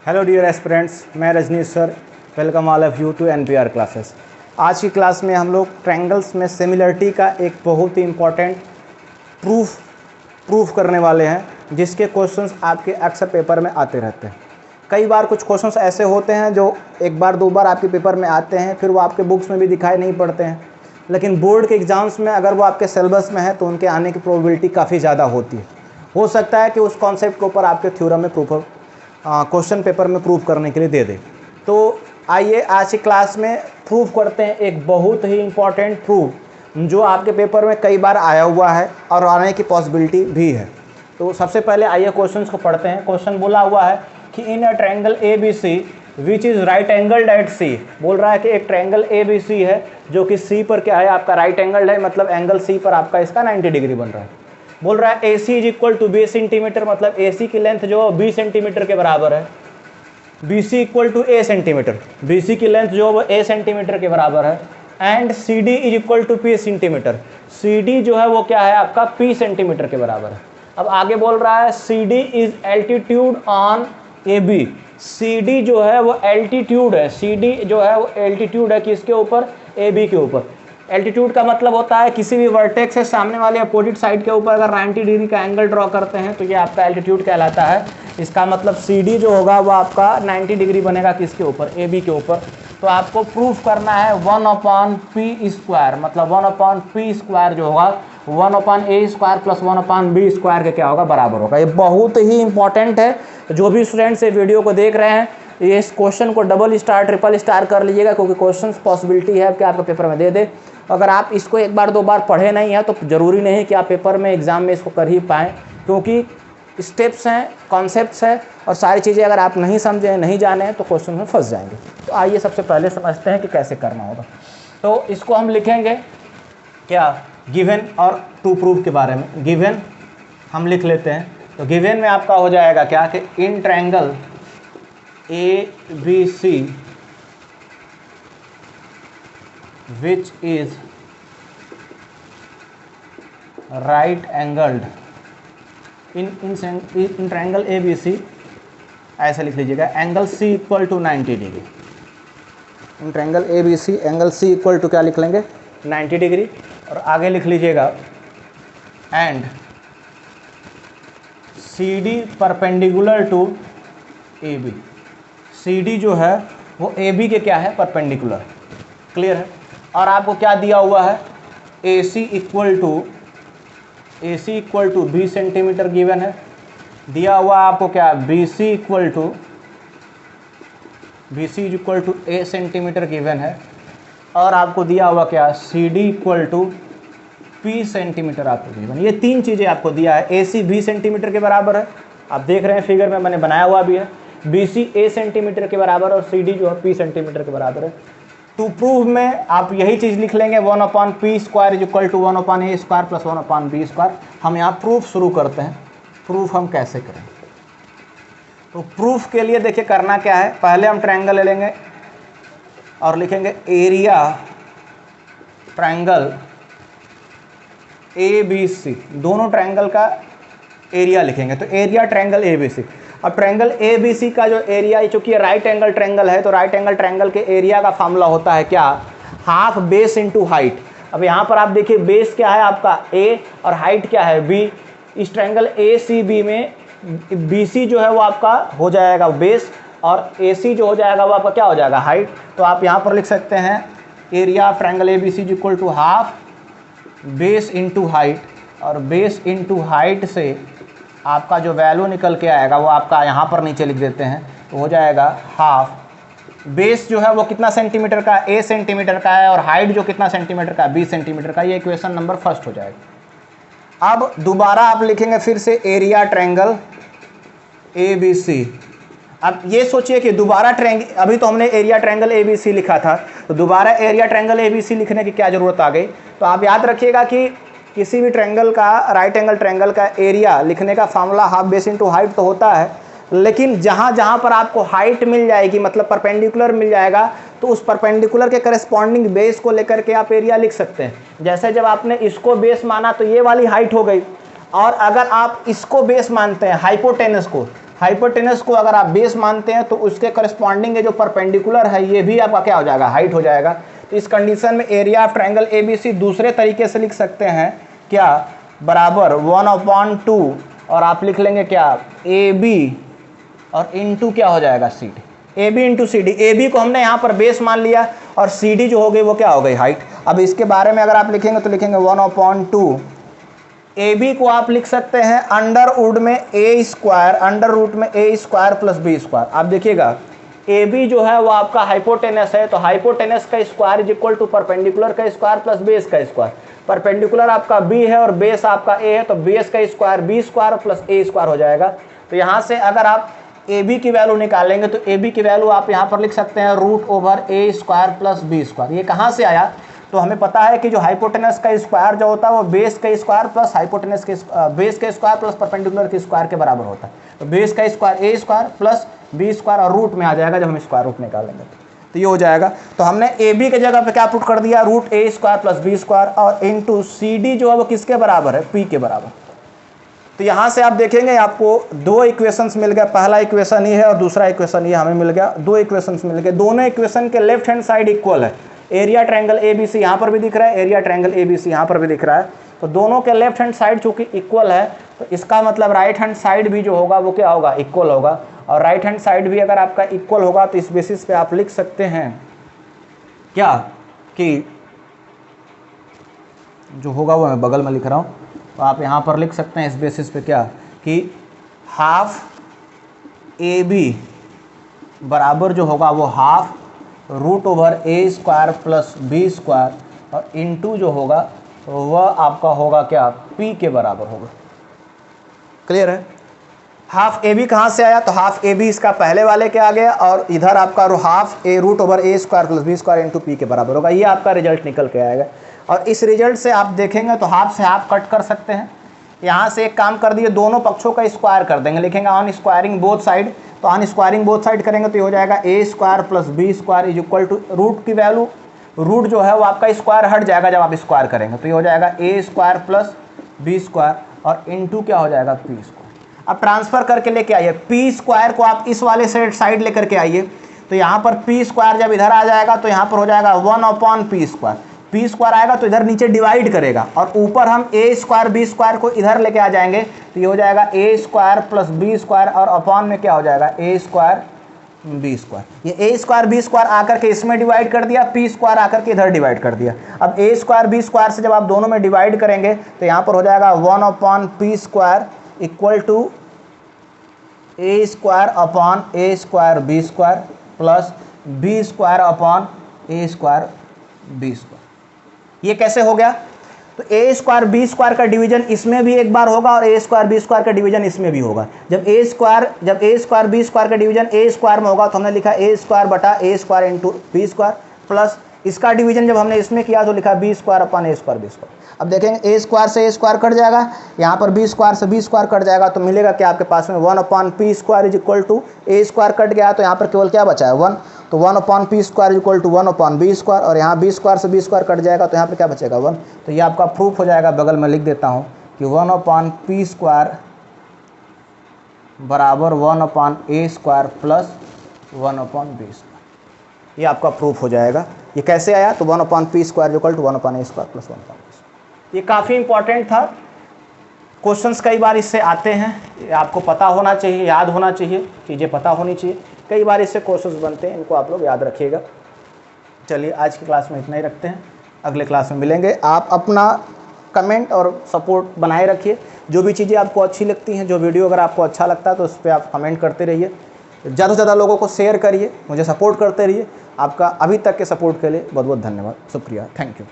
Hello dear aspirants, मैं Rajnish sir. Welcome all of you to NPR classes. आज की class में हम लोग ट्रायंगल्स में सिमिलरिटी का एक बहुत ही इम्पॉर्टेंट प्रूफ करने वाले हैं, जिसके क्वेश्चंस आपके अक्सर पेपर में आते रहते हैं। कई बार कुछ क्वेश्चंस ऐसे होते हैं जो एक बार दो बार आपके पेपर में आते हैं, फिर वो आपके बुक्स में भी दिखाई नहीं पड़ते हैं, लेकिन बोर्ड के एग्ज़ाम्स में अगर वो आपके सिलेबस में है तो उनके आने की प्रोबेबिलिटी काफ़ी ज़्यादा होती है। हो सकता है कि उस कॉन्सेप्ट के ऊपर आपके थ्योरम में क्वेश्चन पेपर में प्रूफ करने के लिए दे दे। तो आइए आज की क्लास में प्रूफ करते हैं एक बहुत ही इम्पॉर्टेंट प्रूफ जो आपके पेपर में कई बार आया हुआ है और आने की पॉसिबिलिटी भी है। तो सबसे पहले आइए क्वेश्चंस को पढ़ते हैं। क्वेश्चन बोला हुआ है कि in a triangle A B C which is right angled at C. बोल रहा है कि एक ट्रायंगल ए बी सी है जो कि सी पर क्या है, आपका राइट एंगल्ड है, मतलब एंगल सी पर आपका इसका 90 डिग्री बन रहा है। बोल रहा है ए सी इज इक्वल टू 20 सेंटीमीटर, मतलब ए सी की लेंथ जो 20 सेंटीमीटर के बराबर है। B C equal to A centimetre, B C की लेंथ जो है ए सेंटीमीटर के बराबर है। And C D is equal to P centimetre, C D जो है वो क्या है आपका पी सेंटीमीटर के बराबर है। अब आगे बोल रहा है C D is altitude on A B, C D जो है वो एल्टीट्यूड है, सी डी जो है वो एल्टीट्यूड है किसके ऊपर, ए बी के ऊपर। एल्टीट्यूड का मतलब होता है किसी भी वर्टेक्स से सामने वाले अपोजिट साइड के ऊपर अगर 90 डिग्री का एंगल ड्रॉ करते हैं तो ये आपका एल्टीट्यूड कहलाता है। इसका मतलब सी डी जो होगा वो आपका 90 डिग्री बनेगा किसके ऊपर, ए बी के ऊपर। तो आपको प्रूफ करना है 1/p², मतलब 1/p² जो होगा 1/a² प्लस 1/b² के क्या होगा, बराबर होगा। ये बहुत ही इंपॉर्टेंट है। जो भी स्टूडेंट्स ये वीडियो को देख रहे हैं ये इस क्वेश्चन को डबल स्टार ट्रिपल स्टार कर लीजिएगा, क्योंकि क्वेश्चन पॉसिबिलिटी है कि आपका पेपर में दे दे। अगर आप इसको एक बार दो बार पढ़े नहीं हैं तो ज़रूरी नहीं है कि आप पेपर में एग्ज़ाम में इसको कर ही पाएँ, क्योंकि स्टेप्स हैं, कॉन्सेप्ट्स हैं और सारी चीज़ें अगर आप नहीं समझें, नहीं जाने तो क्वेश्चन में फंस जाएंगे। तो आइए सबसे पहले समझते हैं कि कैसे करना होगा। तो इसको हम लिखेंगे क्या, गिवन और टू प्रूफ के बारे में। गिवन हम लिख लेते हैं, तो गिवन में आपका हो जाएगा क्या कि in triangle A B C which is right angled in triangle ABC, ऐसा लिख लीजिएगा angle C equal to 90 degree. In triangle ABC angle C equal to क्या लिख लेंगे, 90 डिग्री। और आगे लिख लीजिएगा and CD perpendicular to AB, CD जो है वो AB के क्या है, परपेंडिकुलर। क्लियर है। और आपको क्या दिया हुआ है, AC equal to 20 centimetre given है। दिया हुआ आपको क्या, BC equal to A centimetre given है। और आपको दिया हुआ क्या, CD equal to P centimetre आपको गिवन। ये तीन चीज़ें आपको दिया है। AC 20 सेंटीमीटर के बराबर है, आप देख रहे हैं फिगर में मैंने बनाया हुआ भी है। BC A सेंटीमीटर के बराबर और CD जो है P सेंटीमीटर के बराबर है। टू प्रूव में आप यही चीज़ लिख लेंगे 1/p² is equal to 1/a² plus 1/b²। हम यहाँ प्रूफ शुरू करते हैं। प्रूफ हम कैसे करें, तो प्रूफ के लिए देखिए करना क्या है, पहले हम ट्रायंगल ले लेंगे और लिखेंगे एरिया ट्रायंगल ABC, दोनों ट्रायंगल का एरिया लिखेंगे। तो एरिया ट्रायंगल ABC। अब ट्रायंगल ABC का जो एरिया है, चूँकि राइट एंगल ट्रायंगल है तो राइट एंगल ट्रायंगल के एरिया का फार्मूला होता है क्या, हाफ बेस इनटू हाइट। अब यहाँ पर आप देखिए बेस क्या है आपका A और हाइट क्या है B। इस ट्रायंगल ACB में BC जो है वो आपका हो जाएगा बेस और AC जो हो जाएगा वो आपका क्या हो जाएगा, हाइट। तो आप यहाँ पर लिख सकते हैं area of triangle ABC is equal to half base into height, और बेस इनटू हाइट से आपका जो वैल्यू निकल के आएगा वो आपका यहाँ पर नीचे लिख देते हैं, तो हो जाएगा हाफ बेस जो है वो कितना सेंटीमीटर का, A सेंटीमीटर का है, और हाइट जो कितना सेंटीमीटर का, B सेंटीमीटर का। ये इक्वेशन नंबर फर्स्ट हो जाएगा। अब दोबारा आप लिखेंगे फिर से एरिया ट्रायंगल ABC। अब ये सोचिए कि दोबारा ट्रायंगल, अभी तो हमने एरिया ट्रायंगल ABC लिखा था, तो दोबारा एरिया ट्रायंगल ABC लिखने की क्या ज़रूरत आ गई। तो आप याद रखिएगा कि किसी भी ट्रायंगल का, राइट एंगल ट्रायंगल का एरिया लिखने का formula half base into height तो होता है, लेकिन जहाँ जहाँ पर आपको हाइट मिल जाएगी, मतलब परपेंडिकुलर मिल जाएगा, तो उस परपेंडिकुलर के करस्पॉन्डिंग बेस को लेकर के आप एरिया लिख सकते हैं। जैसे जब आपने इसको बेस माना तो ये वाली हाइट हो गई, और अगर आप इसको बेस मानते हैं हाइपोटेनस को, हाइपोटेनस को अगर आप बेस मानते हैं तो उसके करस्पॉन्डिंग जो परपेंडिकुलर है ये भी आपका क्या हो जाएगा, हाइट हो जाएगा। तो इस कंडीशन में एरिया ऑफ ट्रायंगल ABC दूसरे तरीके से लिख सकते हैं क्या, बराबर 1/2 और आप लिख लेंगे क्या AB और इंटू क्या हो जाएगा CD, AB into CD। AB को हमने यहाँ पर बेस मान लिया और CD जो हो गई वो क्या हो गई, हाइट। अब इसके बारे में अगर आप लिखेंगे तो लिखेंगे 1/2 AB को आप लिख सकते हैं अंडर रूट में A square plus B square. आप देखिएगा AB जो है वो आपका हाइपोटेनस है, तो हाइपोटेनस का square is equal to perpendicular का स्क्वायर प्लस बेस का स्क्वायर। परपेंडिकुलर आपका B है और बेस आपका A है, तो बेस का square B square plus A square हो जाएगा। तो यहाँ से अगर आप AB की वैल्यू निकालेंगे तो AB की वैल्यू आप यहाँ पर लिख सकते हैं √A square plus B square. ये कहाँ से आया, तो हमें पता है कि जो हाइपोटेनस का स्क्वायर जो होता है वो बेस का स्क्वायर प्लस हाइपोटेनस के बेस का स्क्वायर प्लस परपेंडिकुलर के स्क्वायर के बराबर होता है। तो बेस का square A square plus B square और रूट में आ जाएगा जब हम स्क्वायर रूट निकालेंगे तो ये हो जाएगा। तो हमने AB के जगह पे क्या पुट कर दिया, √A square plus B square और इंटू CD जो है वो किसके बराबर है, P के बराबर। तो यहाँ से आप देखेंगे आपको दो इक्वेशंस मिल गया, पहला इक्वेशन ये है और दूसरा इक्वेशन ये हमें मिल गया, दो इक्वेशंस मिल गए। दोनों इक्वेशन के लेफ्ट हैंड साइड इक्वल है। एरिया ट्रायंगल ABC यहाँ पर भी दिख रहा है, एरिया ट्रायंगल ABC यहाँ पर भी दिख रहा है। तो दोनों के लेफ्ट हैंड साइड चूंकि इक्वल है तो इसका मतलब राइट हैंड साइड भी जो होगा वो क्या होगा, इक्वल होगा। और राइट हैंड साइड भी अगर आपका इक्वल होगा तो इस बेसिस पे आप लिख सकते हैं क्या कि जो होगा वो मैं बगल में लिख रहा हूँ, तो आप यहाँ पर लिख सकते हैं इस बेसिस पे क्या कि हाफ AB बराबर जो होगा वो half √A square plus B square और इंटू जो होगा वह आपका होगा क्या, P के बराबर होगा। क्लियर है। हाफ AB कहाँ से आया, तो हाफ AB इसका पहले वाले के आ गया और इधर आपका half √A square plus B square into P के बराबर होगा। ये आपका रिजल्ट निकल के आएगा। और इस रिजल्ट से आप देखेंगे तो हाफ से हाफ कट कर सकते हैं। यहाँ से एक काम कर दिए, दोनों पक्षों का स्क्वायर कर देंगे, लिखेंगे ऑन स्क्वायरिंग बोथ साइड। तो ऑन स्क्वायरिंग बोथ साइड करेंगे तो ये हो जाएगा A square plus B square is equal to root की वैल्यू, रूट जो है वो आपका स्क्वायर हट जाएगा जब आप स्क्वायर करेंगे, तो ये हो जाएगा A square plus B square और इंटू क्या हो जाएगा P स्क्वायर। अब ट्रांसफर करके लेके आइए, P स्क्वायर को आप इस वाले साइड लेकर के आइए, तो यहाँ पर P स्क्वायर जब इधर आ जाएगा तो यहाँ पर हो जाएगा 1/P स्क्वायर। P स्क्वायर आएगा तो इधर नीचे डिवाइड करेगा और ऊपर हम A स्क्वायर B स्क्वायर को इधर लेके आ जाएंगे तो ये हो जाएगा A square plus B square और अपॉन में क्या हो जाएगा A स्क्वायर B स्क्वायर। ये A स्क्वायर B स्क्वायर आकर के इसमें डिवाइड कर दिया, P स्क्वायर आकर के इधर डिवाइड कर दिया। अब A स्क्वायर B स्क्वायर से जब आप दोनों में डिवाइड करेंगे तो यहाँ पर हो जाएगा 1/P square equal to A square upon A square B square plus B square upon A square B square. ये कैसे हो गया, तो A स्क्वायर B स्क्वायर का डिवीजन इसमें भी एक बार होगा और A स्क्वायर B स्क्वायर का डिवीजन इसमें भी होगा। जब A स्क्वायर B स्क्वायर का डिवीजन A स्क्वायर में होगा तो हमने लिखा A स्क्वायर बटा A square into B square plus इसका डिवीजन जब हमने इसमें किया तो लिखा B square upon A square B square. अब देखेंगे A स्क्वायर से A स्क्वायर कट जाएगा, यहाँ पर B स्क्वायर से B स्क्वायर कट जाएगा तो मिलेगा क्या आपके पास में 1/P square is equal to A square cut गया तो यहाँ पर केवल क्या बचा है 1, तो 1/P square is equal to 1/B square और यहाँ B स्क्वायर से B स्क्वायर कट जाएगा तो यहाँ पर क्या बचेगा 1। तो ये आपका प्रूफ हो जाएगा, बगल में लिख देता हूँ कि 1/P स्क्वायर बराबर 1/A square plus 1/B square. ये आपका प्रूफ हो जाएगा। ये कैसे आया, तो 1/P square equal to 1/A square plus 1/B square. ये काफ़ी इंपॉर्टेंट था, क्वेश्चंस कई बार इससे आते हैं, आपको पता होना चाहिए, याद होना चाहिए, चीज़ें पता होनी चाहिए। कई बार इससे क्वेश्चंस बनते हैं, इनको आप लोग याद रखिएगा। चलिए आज की क्लास में इतना ही रखते हैं, अगले क्लास में मिलेंगे। आप अपना कमेंट और सपोर्ट बनाए रखिए, जो भी चीज़ें आपको अच्छी लगती हैं, जो वीडियो अगर आपको अच्छा लगता है तो उस पर आप कमेंट करते रहिए, ज़्यादा से ज़्यादा लोगों को शेयर करिए, मुझे सपोर्ट करते रहिए। आपका अभी तक के सपोर्ट के लिए बहुत बहुत धन्यवाद, शुक्रिया, थैंक यू।